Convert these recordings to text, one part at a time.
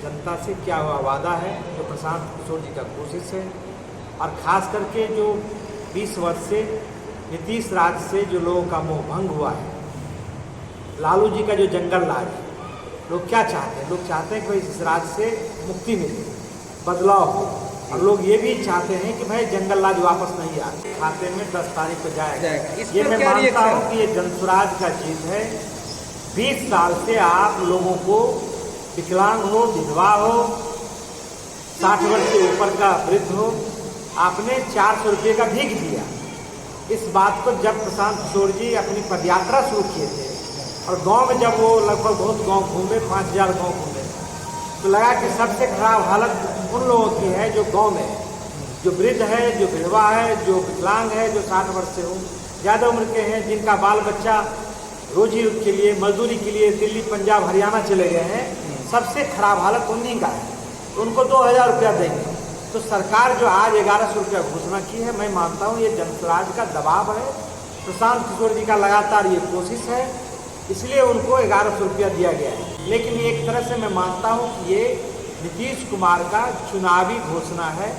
जनता से क्या हुआ वादा है जो प्रशांत किशोर जी का कोशिश है, और ख़ास करके जो 20 वर्ष से नीतीश राज से जो लोगों का मोह भंग हुआ है, लालू जी का जो जंगल राज है, लोग क्या चाहते हैं? लोग चाहते हैं कि भाई इस राज से मुक्ति मिले, बदलाव हो, और लोग ये भी चाहते हैं कि भाई जंगल राज वापस नहीं आए, खाते में 10 तारीख को जाएगा। ये मैं मानता हूँ कि ये जनसुराज का चीज़ है। 20 साल से आप लोगों को विकलांग हो, विधवा हो, 60 वर्ष से ऊपर का वृद्ध हो, आपने 400 रुपये का भीख दिया। इस बात को जब प्रशांत किशोर जी अपनी पदयात्रा शुरू किए थे और गांव में जब वो लगभग बहुत गांव घूमे, 5000 गांव घूमे, तो लगा कि सबसे खराब हालत उन लोगों की है जो गांव में है, जो वृद्ध है, जो विधवा है, जो विकलांग है, जो 60 वर्ष से हो ज़्यादा उम्र के हैं, जिनका बाल बच्चा रोजी के लिए, मजदूरी के लिए दिल्ली, पंजाब, हरियाणा चले गए हैं। सबसे खराब हालत उन्हीं का है, तो उनको 2000 रुपया देंगे। तो सरकार जो आज 1100 रुपया घोषणा की है, मैं मानता हूँ ये जनसुराज का दबाव है, प्रशांत किशोर जी का लगातार ये कोशिश है, इसलिए उनको 1100 रुपया दिया गया है। लेकिन एक तरह से मैं मानता हूँ कि ये नीतीश कुमार का चुनावी घोषणा है,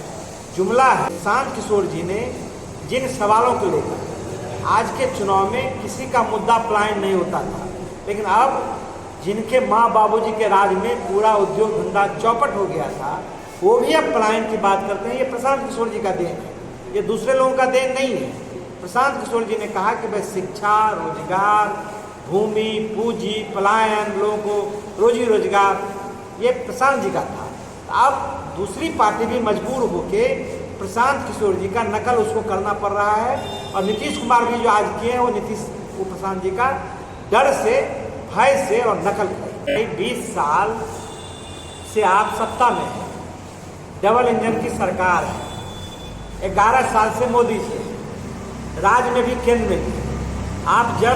जुमला है। प्रशांत किशोर जी ने जिन सवालों को लेकर आज के चुनाव में किसी का मुद्दा पलायन नहीं होता था, लेकिन अब जिनके माँ बाबूजी के राज में पूरा उद्योग धंधा चौपट हो गया था, वो भी अब पलायन की बात करते हैं। ये प्रशांत किशोर जी का देन है, ये दूसरे लोगों का देन नहीं है। प्रशांत किशोर जी ने कहा कि भाई शिक्षा, रोजगार, भूमि, पूंजी, पलायन, लोगों को रोजी रोजगार, ये प्रशांत जी का था। अब दूसरी पार्टी भी मजबूर होके प्रशांत किशोर जी का नकल उसको करना पड़ रहा है, और नीतीश कुमार भी जो आज किए हैं वो प्रशांत जी का डर से, भय से और नकल करें। 20 साल से आप सत्ता में हैं, डबल इंजन की सरकार है, 11 साल से मोदी जी, राज्य में भी केंद्र में भी। आप जब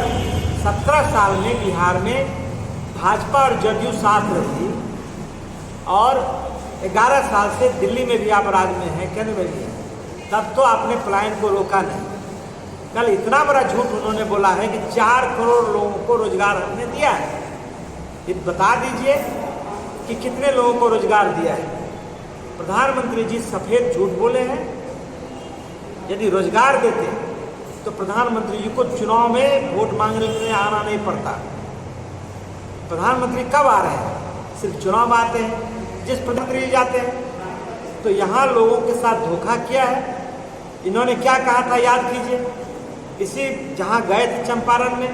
17 साल में बिहार में भाजपा और जदयू साथ रही, और 11 साल से दिल्ली में भी आप राज्य में हैं, केंद्र में भी हैं, तब तो आपने पलायन को रोका नहीं। कल इतना बड़ा झूठ उन्होंने बोला है कि 4 करोड़ लोगों को रोजगार हमने दिया है। ये बता दीजिए कि कितने लोगों को रोजगार दिया है। प्रधानमंत्री जी सफेद झूठ बोले हैं। यदि रोजगार देते तो प्रधानमंत्री जी को चुनाव में वोट मांगने आना नहीं पड़ता। प्रधानमंत्री कब आ रहे हैं? सिर्फ चुनाव आते हैं, जिस प्रधानमंत्री जाते हैं। तो यहाँ लोगों के साथ धोखा किया है। इन्होंने क्या कहा था याद कीजिए, इसी जहाँ गए थे चंपारण में,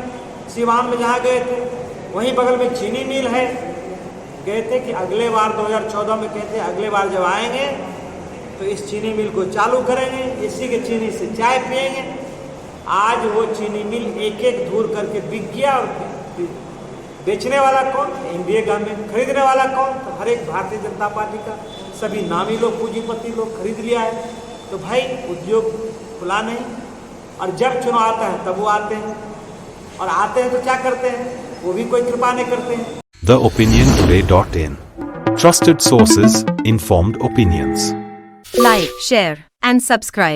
सिवान में जहाँ गए थे, वहीं बगल में चीनी मिल है। गए थे कि अगले बार 2014 में कहते अगले बार जब आएंगे तो इस चीनी मिल को चालू करेंगे, इसी के चीनी से चाय पिएंगे। आज वो चीनी मिल एक एक धूर करके बिक गया, और बेचने वाला कौन? NDA government. खरीदने वाला कौन? तो हर एक भारतीय जनता पार्टी का सभी नामी लोग, पूंजीपति लोग खरीद लिया है। तो भाई उद्योग खुला नहीं, और जब चुनाव आता है तब वो आते हैं, और आते हैं तो क्या करते हैं? वो भी कोई कृपा नहीं करते हैं। theopiniontoday.in Trusted sources, informed opinions. Like, share and subscribe.